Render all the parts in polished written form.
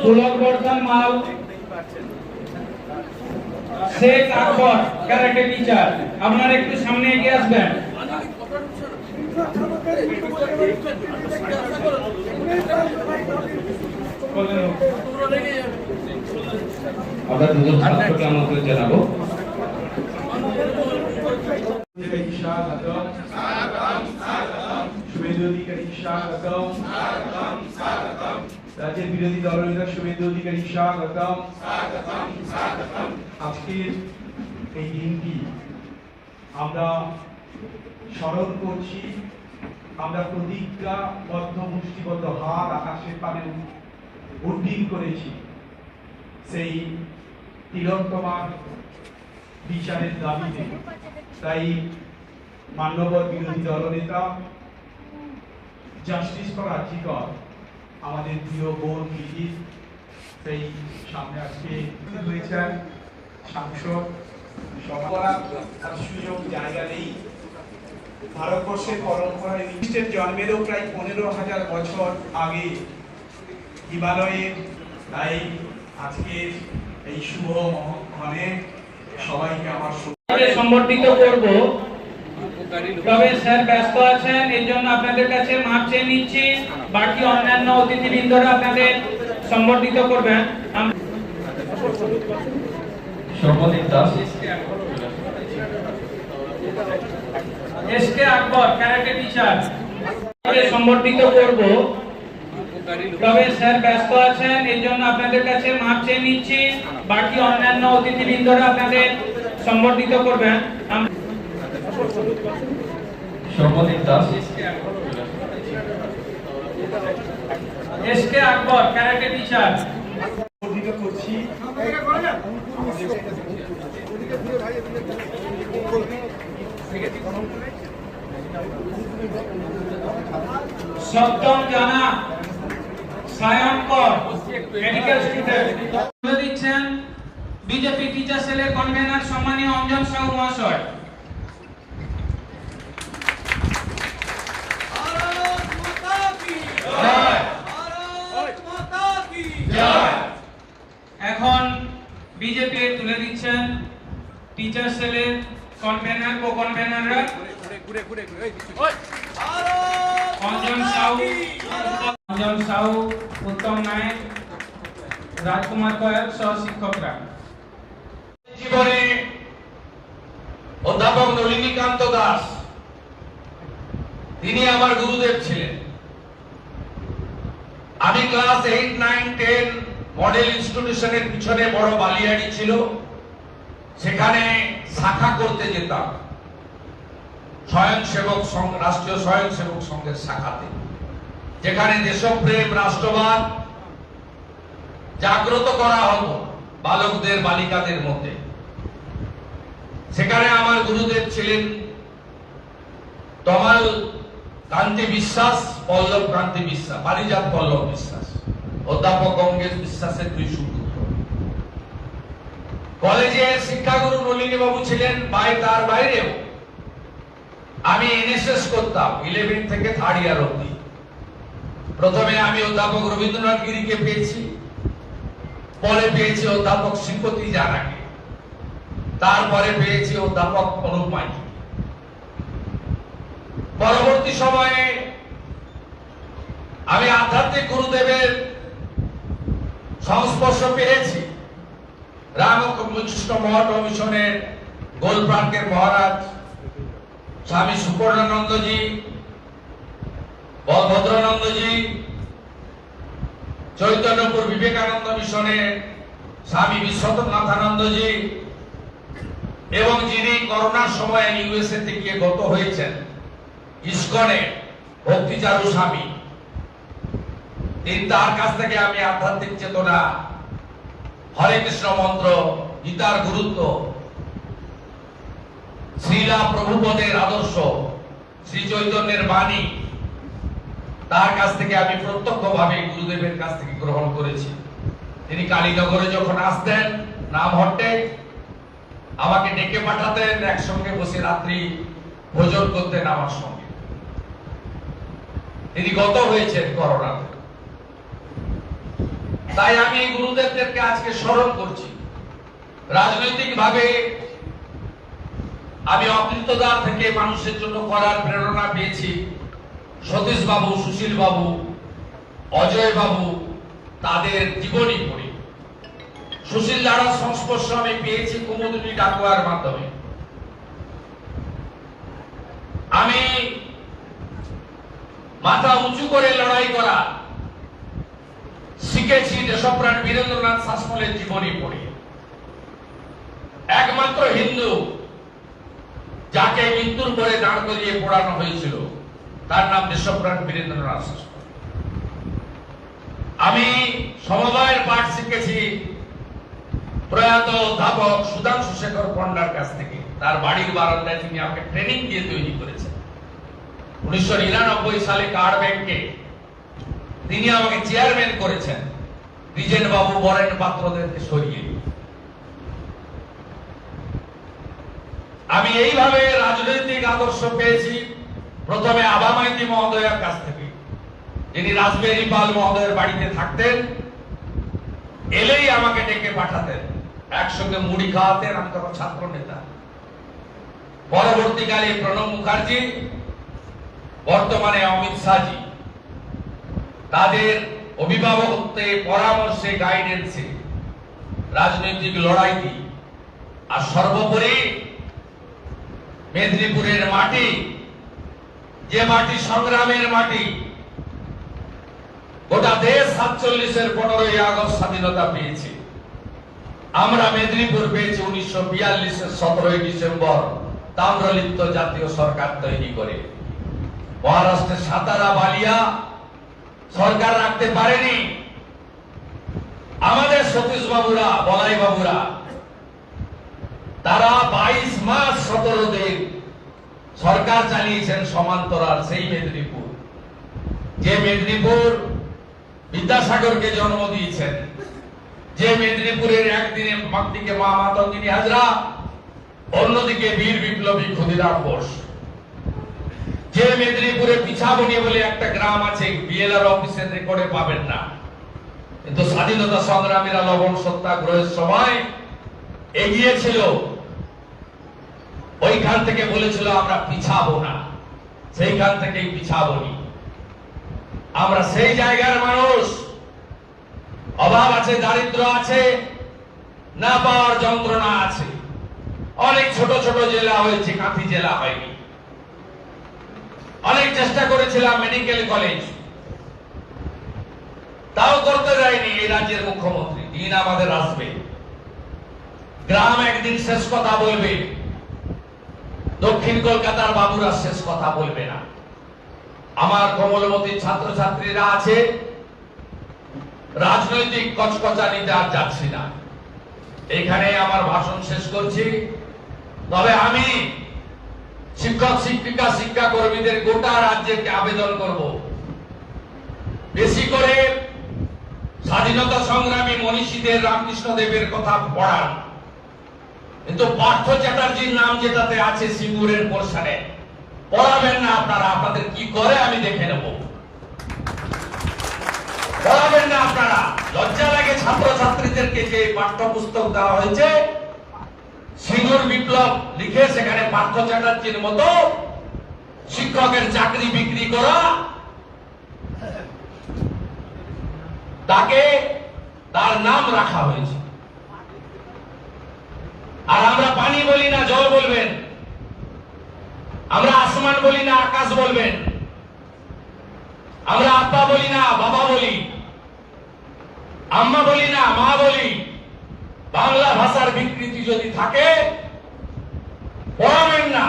পুলকবর্ধন মাল, শেখ আকবর karate teacher, আপনারা একটু সামনে এগিয়ে আসবেন। আমরা দুজন ছাত্রকে আমন্ত্রণ জানাবো। শুভেন্দু অধিকারী স্বাগতম। রাজ্যের বিরোধী দলনেতা শুভেন্দু অধিকারী স্বাগতম। আজকের এই দিনটি আমরা স্মরণ করছি, আমরা প্রতিজ্ঞাবদ্ধ মুষ্টিবদ্ধ হাত আকাশের পানে উড্ডীন করেছি সেই তিলোত্তমার বিচারের দাবিতে। তাই মান্যবর বিরোধী দলনেতা জাস্টিস ফর আর্জিকর আমাদের প্রিয় বোন মিলি সেই সামনে আজকে হয়েছেন সাংসদ সবার সুযোগ জায়গা নেই। ভারতবর্ষের পরম্পরায় খ্রিস্টের জন্মেরও প্রায় 15,000 বছর আগে হিমালয়ে। তাই আজকের এই শুভ মহক্ষণে সবাইকে আমার সম্বর্ধিত করব, তবে স্যার ব্যস্ত আছেন, এই জন্য আপনাদের কাছে মাপ চেয়ে নিচ্ছি। বাকি অন্যান্য অতিথিবৃন্দরা আপনাদের সম্বর্ধিত করবেন। এসকে আকবর ক্যারাটে টিচার সম্বর্ধিত করব, তবে স্যার ব্যস্ত আছেন, এই জন্য আপনাদের কাছে মাপ চেয়ে নিচ্ছি। বাকি অন্যান্য অতিথিবৃন্দরা আপনাদের সম্বর্ধিত করবেন। এসকে আকবর ক্যারাটে টিচার করছি। সপ্তম জানা সায়ংকর মেডিকেল স্টুডেন্ট দিচ্ছেন বিজেপি টিচার সেলের কনভেনার সম্মানীয় অঞ্জন সাহু মহাশয়। এখন বিজেপি তুলে দিচ্ছেন টিচার সেলের কনভেনার কো কনভেনাররা অঞ্জন সাহু, উত্তম নায়ক, রাজকুমার কয়াল সহ শিক্ষকরা। জীবনে অধ্যাপক নলিনীকান্ত দাস তিনি আমার গুরুদেব ছিলেন। আমি ক্লাস 8, 9, 10 মডেল ইনস্টিটিউশনের পিছনে বড় বালিয়াড়ি ছিল, সেখানে শাখা করতে যেতাম স্বয়ংসেবক সংঘ, রাষ্ট্রীয় স্বয়ংসেবক সংঘের শাখাতে, যেখানে দেশপ্রেম, রাষ্ট্রবাদ জাগ্রত করা হতো বালকদের বালিকাদের মধ্যে। সেখানে আমার গুরুদেব ছিলেন তমাল কান্তি বিশ্বাস, পল্লব কান্তি বিশ্বাস, পারিজাত পল্লব বিশ্বাস, অধ্যাপক গঙ্গেশ বিশ্বাসের দুই সুপুত্র। কলেজে শিক্ষাগুরু নলিনী বাবু ছিলেন, তার বাইরেও আমি এনএসএস করতাম 11 থেকে 3rd ইয়ার অবধি। প্রথমে আমি অধ্যাপক রবীন্দ্রনাথ গিরিকে পেয়েছি, পরে পেয়েছি অধ্যাপক শ্রীপতি জানাকে, তারপরে পেয়েছি অধ্যাপক অনুপ মাইতি। পরবর্তী সময়ে আমি আধ্যাত্মিক গুরুদেবের সংস্পর্শ পেয়েছি। রামকৃষ্ণ মঠ ও মিশনের গোলপ্রান্তের মহারাজ স্বামী সুপর্ণানন্দজি, বলভদ্রানন্দজি, চৈতন্যপুর বিবেকানন্দ মিশনের স্বামী বিশ্বনাথানন্দজি, এবং যিনি করোনার সময় ইউএসএ তে গিয়ে গত হয়েছেন ইসকনে ভক্তিচারু স্বামী, তার কাছ থেকে আমি আধ্যাত্মিক চেতনা, হরে কৃষ্ণ মন্ত্র, গীতার গুরুত্ব, শ্রীলা প্রভুপদের আদর্শ, শ্রী চৈতন্যের বাণী, তার কাছ থেকে আমি প্রত্যক্ষভাবে গুরুদেবের কাছ থেকে গ্রহণ করেছি। তিনি কালীনগরে যখন আসতেন নামহট্টে, আমাকে ডেকে পাঠাতেন, একসঙ্গে বসে রাত্রি ভোজন করতেন আমার সঙ্গে। তিনি গত হয়েছেন করোনাতে। তাই আমি এই গুরুদেবদেরকে আজকে স্মরণ করছি। রাজনৈতিকভাবে আমি অকৃতদার থেকে মানুষের জন্য করার প্রেরণা পেয়েছি সতীশ বাবু, সুশীল বাবু, অজয় বাবু, তাদের জীবনী পড়ে। সুশীল দাঁড়ার সংস্পর্শ আমি পেয়েছি কুমুদিনী ডাকুয়ার মাধ্যমে। আমি মাথা উঁচু করে লড়াই করা শিখেছি দেশপ্রাণ বীরেন্দ্রনাথ শাসমলের জীবনী পড়ে। একমাত্র হিন্দু যাকে মৃত্যুর পরে দাঁড় করিয়ে পড়ানো হয়েছিল তার নাম দেশপ্রাণ বীরেন্দ্রনাথ শাসমল। আমি সমবায়ের পাঠ শিখেছি প্রয়াত অধ্যাপক সুধাংশু শেখর পণ্ডার কাছ থেকে। তার বাড়ির বারান্দায় তিনি আমাকে ট্রেনিং দিয়ে তৈরি করেছেন। 1999 সালে কার্ড ব্যাংকে তিনি আমাকে চেয়ারম্যান করেছেন দ্বিজেন বাবু, বরেন পাত্রদেরকে সরিয়ে। আমি এইভাবে রাজনৈতিক আদর্শ পেয়েছি প্রথমে আবা মাইতি মহোদয়ের কাছ থেকে, যিনি রাসবেরি পাল মহোদয়ের বাড়িতে থাকতেন। এলেই আমাকে ডেকে পাঠাতেন, একসঙ্গে মুড়ি খাওয়াতেন। আমি তখন ছাত্র নেতা। পরবর্তীকালে প্রণব মুখার্জি, বর্তমানে অমিত শাহজি, তাদের অভিভাবকত্বে, পরামর্শে, গাইডেন্সে রাজনৈতিক লড়াইটি, আর সর্বোপরি মেদিনীপুরের মাটি, যে মাটি সংগ্রামের মাটি, গোটা দেশ 47-এর 15ই আগস্ট স্বাধীনতা পেয়েছে। আমরা মেদিনীপুর পেয়েছি 1942-এর 17ই ডিসেম্বর তাম্রলিপ্ত জাতীয় সরকার তৈরি করে। মহারাষ্ট্রের সাতারা, বালিয়া সরকার রাখতে পারেনি। আমাদের সতীশ বাবুরা, বলাই বাবুরা, তারা 22 মাস 17 দিন সরকার চালিয়েছেন সমান্তরাল। সেই মেদিনীপুর, যে মেদিনীপুর বিদ্যাসাগরকে জন্ম দিয়েছেন, যে মেদিনীপুরের একদিনে একদিকে মা মাতঙ্গিনী হাজরা, অন্যদিকে বীর বিপ্লবী ক্ষুদিরাম বোস, যে মেদিনীপুরে পিছাবনি বলে একটা গ্রাম আছে, বিএলআর অফিসের রেকর্ডে পাবেন না, কিন্তু স্বাধীনতা সংগ্রামীরা লবণ সত্যাগ্রহের সময় এগিয়েছিল। ওইখান থেকে বলেছিল আমরা পিছাবো না, সেইখান থেকেই পিছাবনি। আমরা সেই জায়গার মানুষ। অভাব আছে, দারিদ্র আছে, না পাওয়ার যন্ত্রণা আছে। অনেক ছোট ছোট জেলা হয়েছে, কাঁথি জেলা হয়নি। অনেক চেষ্টা করেছিলাম মেডিকেল কলেজ, তাও করতে দেয়নি এই রাজ্যের মুখ্যমন্ত্রী। দিন আমাদের আসবে, গ্রাম একদিন শেষ কথা বলবে, দক্ষিণ কলকাতার বাবুরা শেষ কথা বলবে না। আমার কোমলমতি ছাত্রছাত্রীরা আছে, রাজনৈতিক কচকচানিতে আর যাচ্ছি না। এখানে আমার ভাষণ শেষ করছি। তবে আমি শিক্ষক, শিক্ষিকা, শিক্ষা কর্মীদের গোটা রাজ্যকে আবেদন করব, বেশি করে স্বাধীনতা সংগ্রামী মনীষীদের, রামকৃষ্ণ দেবের কথা পড়ান। কিন্তু পার্থ চ্যাটার্জির নাম যেটাতে আছে সিঙ্গুরের পোর্শনে পড়াবেন না আপনারা। আপনাদের কি করে আমি দেখে নেব। পড়াবেন না আপনারা। লজ্জা লাগে ছাত্রছাত্রীদেরকে যে পাঠ্যপুস্তক দেওয়া হয়েছে, সিঙ্গুর বিপ্লব লিখে সেখানে পার্থ চ্যাটার্জির মতো শিক্ষকের চাকরি বিক্রি করা, তাকে তার নাম রাখা হয়েছে। আর আমরা পানি বলি না, জল বলবেন। আমরা আসমান বলি না, আকাশ বলবেন। আমরা আব্বা বলি না, বাবা বলি। আম্মা বলি না, মা বলি। বাংলা ভাষার বিকৃতি যদি থাকে পড়াবেন না।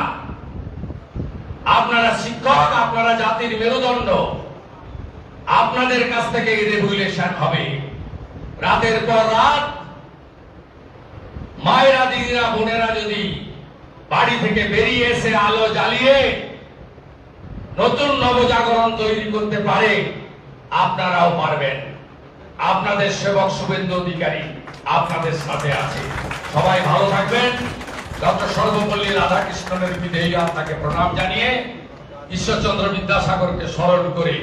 আপনারা শিক্ষক, আপনারা জাতির মেরুদণ্ড। আপনাদের কাছ থেকে রেগুলেশন হবে। রাতের পর রাত মায়েরা, দিদিরা, বোনেরা যদি বাড়ি থেকে বেরিয়ে এসে আলো জ্বালিয়ে নতুন নবজাগরণ তৈরি করতে পারে, আপনারাও পারবেন। আপনাদের সেবক শুভেন্দু অধিকারী আপনাদের সাথে আছে। সবাই ভালো থাকবেন। ডক্টর সর্বপল্লী রাধাকৃষ্ণনের বিদেহী আপনাকে প্রণাম জানিয়ে ঈশ্বরচন্দ্র বিদ্যাসাগরকে স্মরণ করে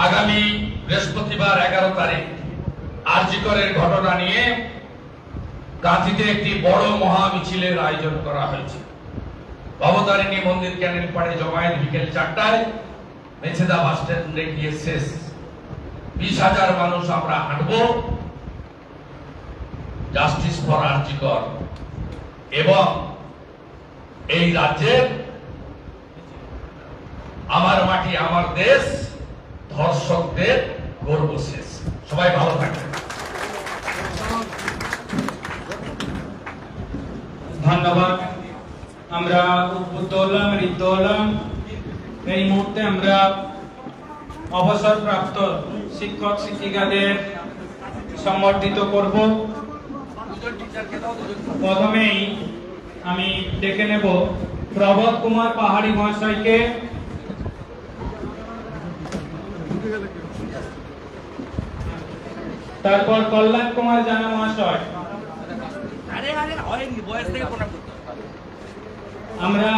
আগামী বৃহস্পতিবার 11 তারিখ আরজিকরের ঘটনা নিয়ে কাঁথিতে একটি বড় মহা মিছিলের আয়োজন করা হয়েছে। ভবতারিণী মন্দির ক্যানেল পাড়ে জমায়েত বিকেল 4টায়, মেছেদা বাস স্ট্যান্ডে গিয়ে শেষ। 20,000 মানুষ আমরা হাঁটবো জাস্টিস ফর আরজিকর এবং এই রাজ্যের আমার মাটি আমার দেশ ধর্ষকদের গর্ব শেষ। সবাই ভালো থাকবেন। ধন্যবাদ। আমরা উদ্বুদ্ধ হলাম, ঋদ্ধ হলাম। এই মুহূর্তে আমরা অবসরপ্রাপ্ত শিক্ষক শিক্ষিকাদের সম্বর্ধিত করব। প্রথমেই আমি ডেকে নেব প্রবোধ কুমার পাহাড়ি মহাশয়কে। তারপর কল্যাণ কুমার জানা মহাশয়। আমরা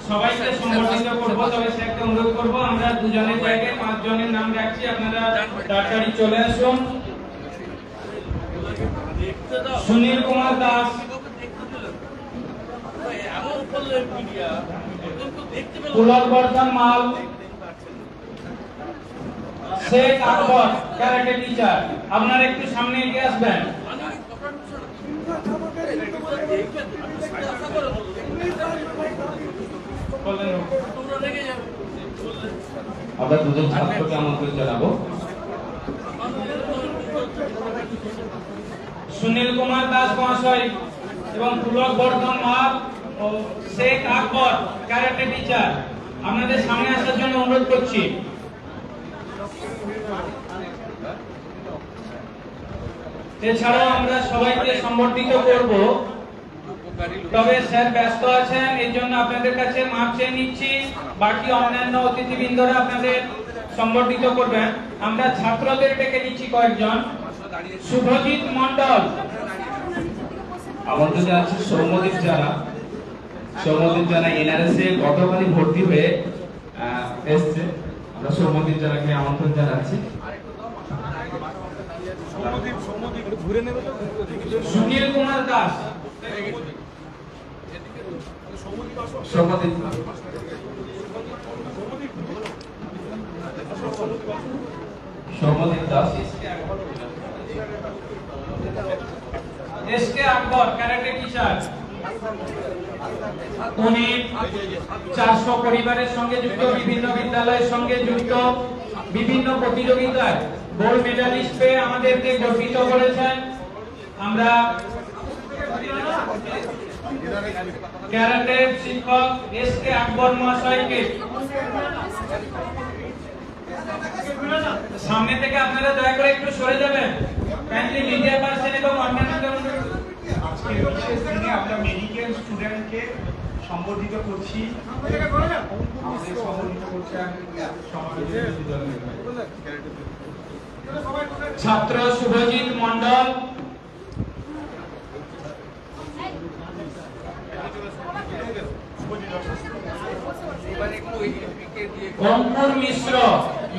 সবাইকে সম্বর্ধিত করব, তবে স্যারকে অনুরোধ করব আমরা দুজনের জায়গায় 5 জনের নাম রাখছি, আপনারা তাড়াতাড়ি চলে আসুন। সুনীল কুমার দাস, পুলক বর্ধন মাল, শেখ আকবর ক্যারাটে টিচার। আপনারা একটু সামনে এগিয়ে আসবেন। আমরা দুজন ছাত্রকে আমন্ত্রণ জানাবো। সুনীল কুমার দাস মহাশয় এবং পুলক বর্ধন মাল ও শেখ আকবর ক্যারাটে টিচার, আপনাদের সামনে আসার জন্য অনুরোধ করছি। এছাড়াও আমরা সবাইকে সম্বর্ধিত করব, তবে স্যার ব্যস্ত আছেন, এই জন্য আপনাদের কাছে মাপ চেয়ে নিচ্ছি। বাকি অন্যান্য অতিথিবৃন্দরা আপনাদের সম্বর্ধিত করবেন। আমরা ছাত্রদের ডেকে নিচ্ছি কয়েকজন। শুভজিৎ মন্ডল, আমন্ত্রণ জানাচ্ছি সৌম্যদীপ জানা। সৌম্যদীপ জানা এনআরএস এ গতকালই ভর্তি হয়ে এসছে। আমরা সৌম্যদীপ জানাকে আমন্ত্রণ জানাচ্ছি। সুনীল কুমার দাস, সৌম্যদীপ দাস, এসকে আকবর ক্যারাটে টিচার। উনি 400 পরিবারের সঙ্গে যুক্ত, বিভিন্ন বিদ্যালয়ের সঙ্গে যুক্ত, বিভিন্ন প্রতিযোগিতায় গোল্ড মেডালিস্ট পেয়ে আমাদেরকে গর্বিত করেছেন। আমরা ক্যারাটে শিক্ষক এসকে আকবর মহাশয়কে সামনে থেকে আপনারা দয়া করে একটু সরে যাবেন। কাইন্ডলি মিডিয়া পার্সন এবং অন্যান্যদের আজকে বিশেষ দিনে আমরা মেডিকেল স্টুডেন্টকে সম্বর্ধিত করছি। আমাদের সম্বর্ধিত করছেন ছাত্র শুভজিৎ মন্ডল, অঙ্কুর মিশ্র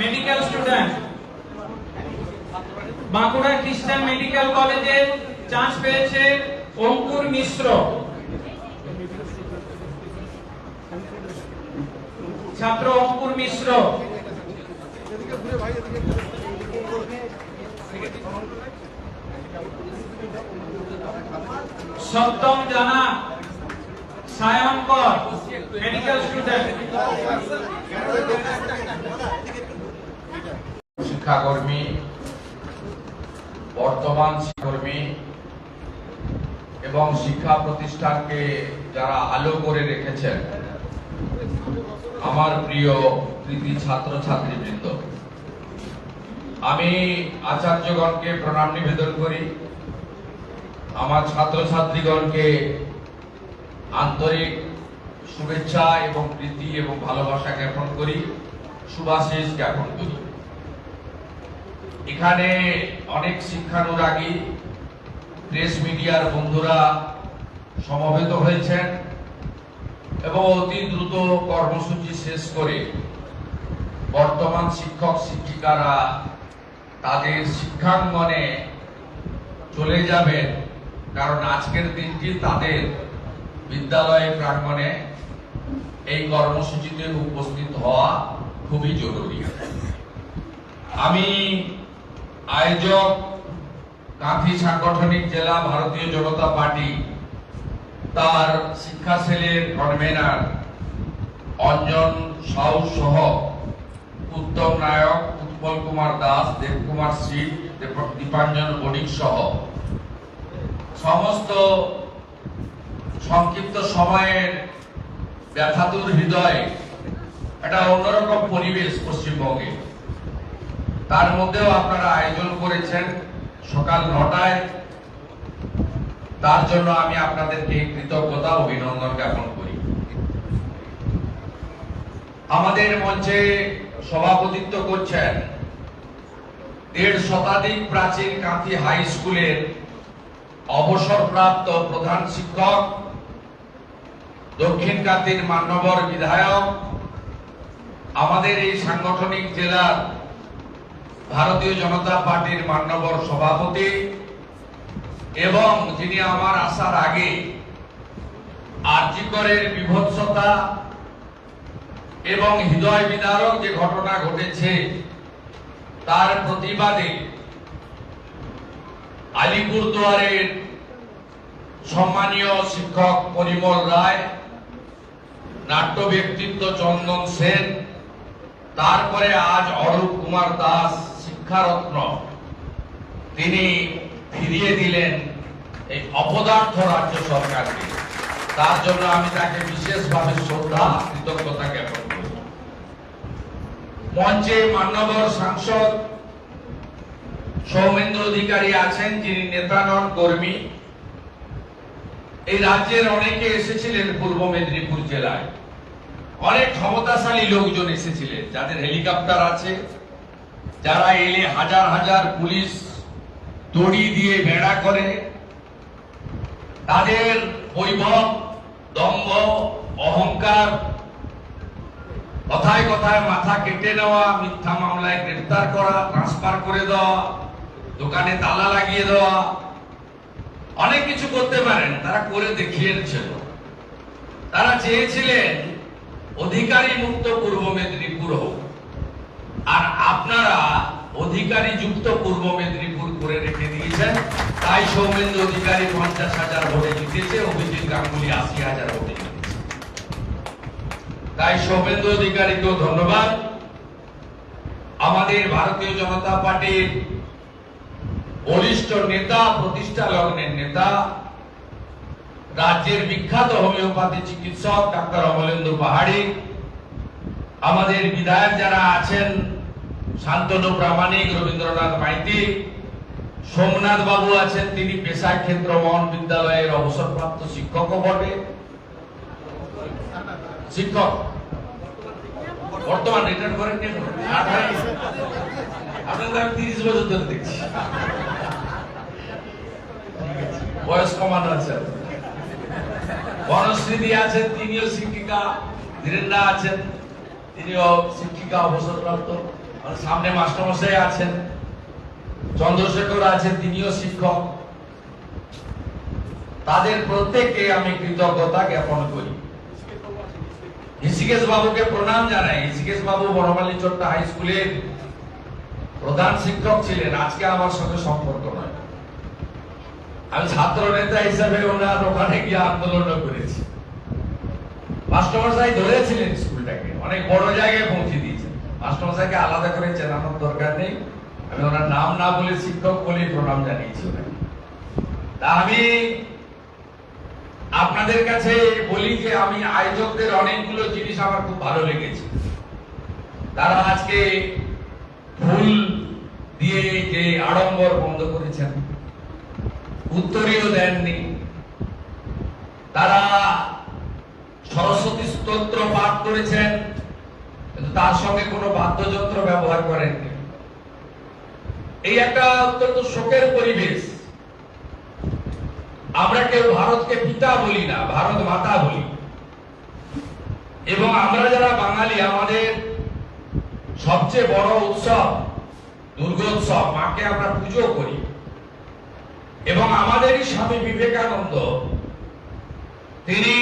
মেডিকেল স্টুডেন্ট, বাঁকুড়া খ্রিস্টান মেডিকেল কলেজে চান্স পেয়েছে অঙ্কুর মিশ্র। ছাত্র অঙ্কুর মিশ্র। সপ্তম জানা সায়নকর মেডিকেল স্টুডেন্ট। শিক্ষাকর্মী, বর্তমান শিক্ষাকর্মী এবং শিক্ষা প্রতিষ্ঠানকে যারা আলো করে রেখেছেন, আমার প্রিয় কৃতি ছাত্র ছাত্রীবৃন্দ, আমি আচার্যগণকে প্রণাম নিবেদন করি। আমার ছাত্র ছাত্রীগণকে আন্তরিক শুভেচ্ছা এবং প্রীতি এবং ভালোবাসা জ্ঞাপন করি, শুভাশিস জ্ঞাপন করি। এখানে অনেক শিক্ষানুরাগী প্রেস মিডিয়ার বন্ধুরা সমবেত হয়েছেন এবং অতি দ্রুত কর্মসূচি শেষ করে বর্তমান শিক্ষক শিক্ষিকারা তাদের শিক্ষাঙ্গনে চলে যাবেন, কারণ আজকের দিনটি তাদের বিদ্যালয় প্রাঙ্গণে এই কর্মসূচিতে উপস্থিত হওয়া খুবই জরুরি। আমি আয়োজক কাঁথি সাংগঠনিক জেলা ভারতীয় জনতা পার্টি তার শিক্ষা সেলের কনভেনার অঞ্জন সাউ সহ উত্তম নায়ক, উৎপল কুমার দাস, দেবকুমার সিং, দীপাঞ্জন বণিক সহ সমস্ত সংক্ষিপ্ত সময়ের ব্যথাতুর হৃদয়ে একটা অন্যরকম পরিবেশ পশ্চিমবঙ্গে, তার মধ্যেও আপনারা আয়োজন করেছেন সকাল 9টায়। তার জন্য আমি আপনাদেরকে কৃতজ্ঞতা অভিনন্দন জ্ঞাপন করি। আমাদের মঞ্চে সভাপতিত্ব করছেন 1.5 শতাধিক প্রাচীন কাঁথি হাই স্কুলের অবসরপ্রাপ্ত প্রধান শিক্ষক, দক্ষিণ কাঁথির মান্যবর বিধায়ক, আমাদের এই সাংগঠনিক জেলার ভারতীয় জনতা পার্টির মান্যবর সভাপতি, এবং যিনি আমার আসার আগে আরজি করের বিভৎসতা এবং হৃদয় বিদারক যে ঘটনা ঘটেছে তার প্রতিবাদে আলিপুরদুয়ারের সম্মানীয় শিক্ষক পরিমল রায়, নাট্য ব্যক্তিত্ব চন্দন সেন, তারপরে আজ অরূপ কুমার দাস শিক্ষারত্ন, তিনি ফিরিয়ে দিলেন এই অপদার্থ রাজ্য সরকারকে। তার জন্য আমি তাকে বিশেষভাবে শ্রদ্ধা কৃতজ্ঞতা জ্ঞাপন করি। মঞ্চে মান্যবর সাংসদ সৌমেন্দ্র অধিকারী আছেন, যিনি নেতা নন, কর্মী। এই রাজ্যের অনেকে এসেছিলেন পূর্ব মেদিনীপুর জেলায়, অনেক ক্ষমতাশালী লোকজন এসেছিলেন, যাদের হেলিকপ্টার আছে, যারা এলে হাজার হাজার পুলিশ দড়ি দিয়ে বেড়া করে, তাদের বৈভব, দম্ভ, অহংকার, কথায় কথায় মাথা কেটে নেওয়া, মিথ্যা মামলায় গ্রেফতার করা, ট্রান্সফার করে দেওয়া, দোকানে তালা লাগিয়ে দেওয়া, অনেক কিছু করতে পারেন, তারা করে দেখিয়েছিল। তারা চেয়েছিলেন অধিকারী মুক্ত পূর্ব মেদিনীপুর হোক, আর আপনারা অধিকারী যুক্ত পূর্ব মেদিনীপুর করে রেখে দিয়েছেন। তাই সৌমেন্দ্র অধিকারী 50,000 ভোটে জিতেছে, অভিজিৎ গাঙ্গুলি 80,000 ভোটে জিতেছে। তাই সৌমেন্দ্র অধিকারীকেও ধন্যবাদ। আমাদের ভারতীয় জনতা পার্টির বরিষ্ঠ নেতা, প্রতিষ্ঠা লগ্নের নেতা, রাজ্যের বিখ্যাত হোমিওপ্যাথি চিকিৎসক ডাক্তার অমলেন্দু পাহাড়ি, আমাদের বিধায়ক যারা আছেন শান্তনু প্রামাণিক, রবীন্দ্রনাথ মাইতি, সোমনাথ বাবু আছেন, তিনি পেশায় ক্ষেত্র মোহন বিদ্যালয়ের অবসরপ্রাপ্ত শিক্ষকও বটে, শিক্ষক বর্তমান রিটার্ন করেন কেন? আপনাদের 30 বছর ধরে দেখছি, বয়স কমানো আছে। বনশ্রী আছেন, তিনিও শিক্ষিকা, ধীরেন্দ্রা আছেন, তিনিও শিক্ষিকা অবসরপ্রাপ্ত, সামনে মাস্টারমশাই আছেন, চন্দ্রশেখর আছেন, তিনিও শিক্ষক। তাদের প্রত্যেককে আমি কৃতজ্ঞতা জ্ঞাপন করি। ঋষিকেশ বাবুকে প্রণাম জানাই। ঋষিকেশ বাবু বড়মালী চট্টা হাই স্কুলের প্রধান শিক্ষক ছিলেন, আজকে আমার সঙ্গে সম্পর্ক নয়। আমি ছাত্র নেতা হিসাবে ওনার ওখানে গিয়ে আন্দোলন করেছি। মাস্টারমশাই ধরেছিলেন স্কুলটাকে, অনেক বড় জায়গায় পৌঁছে দিয়েছেন। মাস্টারমশাইকে আলাদা করে চেনানোর দরকার নেই, আমি ওনার নাম না বলে শিক্ষক বলেই প্রণাম জানিয়েছি ওনাকে। তা আমি আপনাদের কাছে বলি যে আমি আয়োজকদের অনেকগুলো জিনিস আমার খুব ভালো লেগেছে। তারা আজকে ফুল দিয়ে যে আড়ম্বর বন্ধ করেছেন, উত্তরীয় দেননি, তারা সরস্বতী স্তোত্র পাঠ করেছেন কিন্তু তার সঙ্গে কোনো বাদ্যযন্ত্র ব্যবহার করেননি। এই একটা অত্যন্ত শোকের পরিবেশ। আমরা কেউ ভারতকে পিতা বলি না, ভারত মাতা বলি, এবং আমরা যারা বাঙালি, আমাদের সবচেয়ে বড় উৎসব দুর্গোৎসব, মাকে আমরা পুজো করি। এবং আমাদেরই স্বামী বিবেকানন্দ, তিনি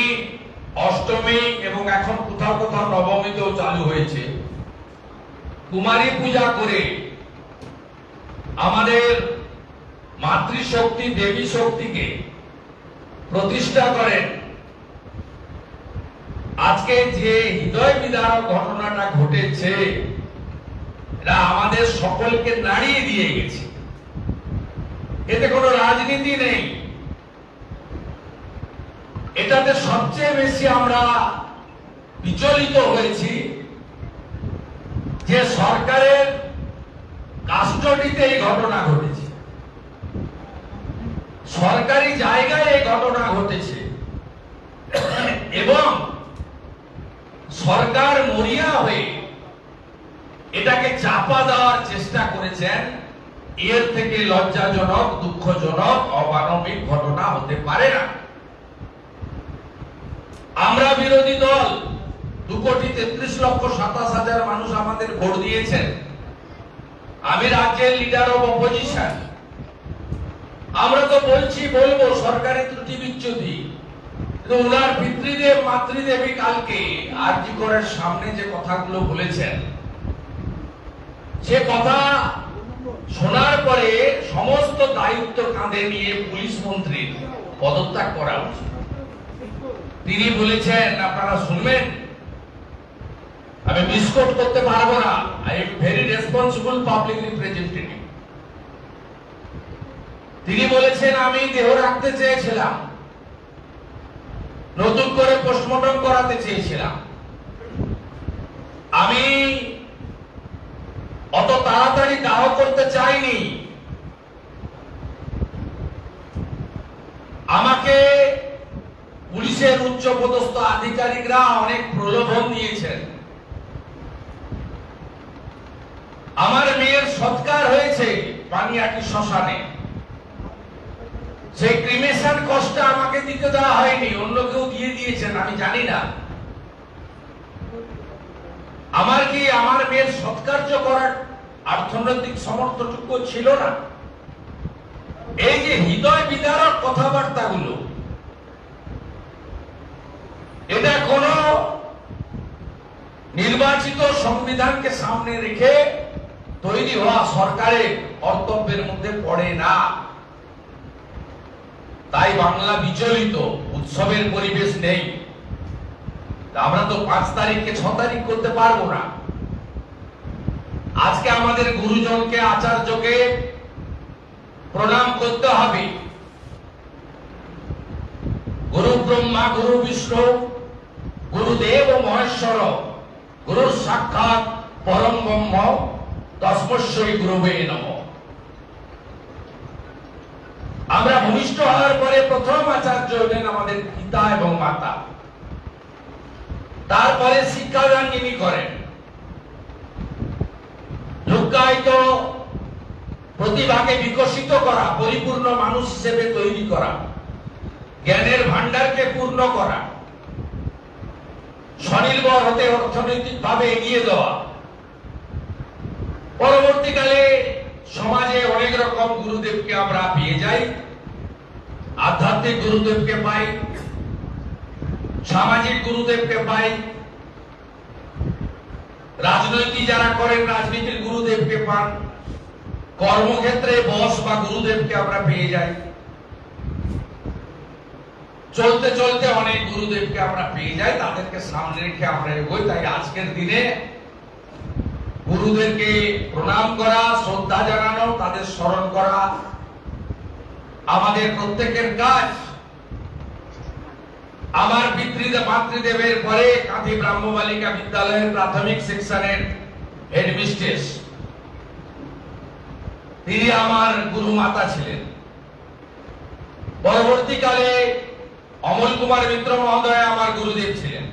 অষ্টমী এবং এখন কোথাও কোথাও নবমীতেও চালু হয়েছে, কুমারী পূজা করে আমাদের মাতৃশক্তি দেবী শক্তিকে প্রতিষ্ঠা করেন। আজকে যে হৃদয় বিদারক ঘটনাটা ঘটেছে, এটা আমাদের সকলকে নাড়িয়ে দিয়ে গেছে। এতে কোনো রাজনীতি নেই। এটাতে সবচেয়ে বেশি আমরা বিচলিত হয়েছি যে সরকারের কাস্টডিতে এই ঘটনা ঘটেছে, সরকারি জায়গায় এই ঘটনা ঘটেছে এবং সরকার মরিয়া হয়ে এটাকে চাপা দেওয়ার চেষ্টা করেছেন। এর থেকে লজ্জাজনক, দুঃখজনক, অমানবিক ঘটনা হতে পারে না। আমরা বিরোধী দল 2,33,27,000 মানুষ আমাদের ভোট দিয়েছেন। আমি রাজ্যের লিডার অব অপোজিশন। আমরা তো বলবো সরকারি ত্রুটি বিচ্যুতি, কিন্তু ওনার পিতৃদেব মাতৃদেবী কালকে আরজি করের সামনে যে কথাগুলো বলেছেন, সে কথা শোনার পরে সমস্ত দায়িত্ব কাঁধে নিয়ে পুলিশ মন্ত্রীর পদত্যাগ করা উচিত। তিনি বলেছেন, আপনারা শুনবেন, আমি মিসকোট করতে পারবো না, I am very responsible public representative. তিনি বলেছেন, আমি দেহ রাখতে চেয়েছিলাম, নতুন করে পোস্টমর্টম করাতে চেয়েছিলাম, আমি অত তাড়াতাড়ি দাহ করতে চাইনি, আমাকে পুলিশের উচ্চপদস্থ আধিকারিকরা অনেক প্রলোভন দিয়েছেন, আমার মেয়ের সৎকার হয়েছে পানিয়াটি শ্মশানে, সেই ক্রিমেশন কষ্টটা আমাকে দিতে দেওয়া হয়নি, অন্য কেউ দিয়ে দিয়েছেন, আমি জানি না। আমার কি আমার মেয়ের সৎকার্য করার অর্থনৈতিক সমর্থটুকু ছিল না? এই যে হৃদয় বিদারক কথাবার্তাগুলো, এটা কোন নির্বাচিত সংবিধানকে সামনে রেখে তৈরি হওয়া সরকারের কর্তব্যের মধ্যে পড়ে না। তাই বাংলা বিচলিত, উৎসবের পরিবেশ নেই। আমরা তো 5 তারিখকে 6 তারিখ করতে পারবো না। আজকে আমাদের গুরুজনকে, আচার্যকে প্রণাম করতে হবে। গুরু ব্রহ্মা, গুরু বিষ্ণু, গুরুদেব মহেশ্বর, গুরু সাক্ষাৎ পরম ব্রহ্ম, তস্মৈ গুরুবে নমঃ। আমরা ভূমিষ্ঠ হওয়ার পরে প্রথম আচার্য হলেন আমাদের পিতা এবং মাতা, তারপরে শিক্ষাদান যিনি করেন, লুক্কায়িত প্রতিভাকে বিকশিত করা, পরিপূর্ণ মানুষ হিসেবে তৈরি করা, জ্ঞানের ভান্ডারকে পূর্ণ করা, স্বনির্ভর হতে অর্থনৈতিকভাবে এগিয়ে দেওয়া। পরবর্তীকালে সমাজে অনেক রকম গুরুদেবকে আমরা পেয়ে যাই, আধ্যাত্মিক গুরুদেবকে পাই, সামাজিক গুরুদেবকে পাই, রাজনৈতিক যারা করেন রাজনীতির গুরুদেবকে পান, কর্মক্ষেত্রে বস বা গুরুদেবকে আমরা পেয়ে যাই। চলতে চলতে অনেক গুরুদেবকে আমরা পেয়ে যাই, তাদেরকে সামনে রেখে আমরা এগোই। তাই আজকের দিনে গুরুদেরকে প্রণাম করা, শ্রদ্ধা জানানো, তাদের স্মরণ করা আমাদের প্রত্যেকের কাজ। আমার মাতৃদেবের পরে কাঁথি ব্রাহ্ম বালিকা বিদ্যালয়ের প্রাথমিক সেকশনের হেডমিস্ট্রেস, তিনি আমার গুরু মাতা ছিলেন। পরবর্তীকালে অমল কুমার মিত্র মহোদয় আমার গুরুদেব ছিলেন।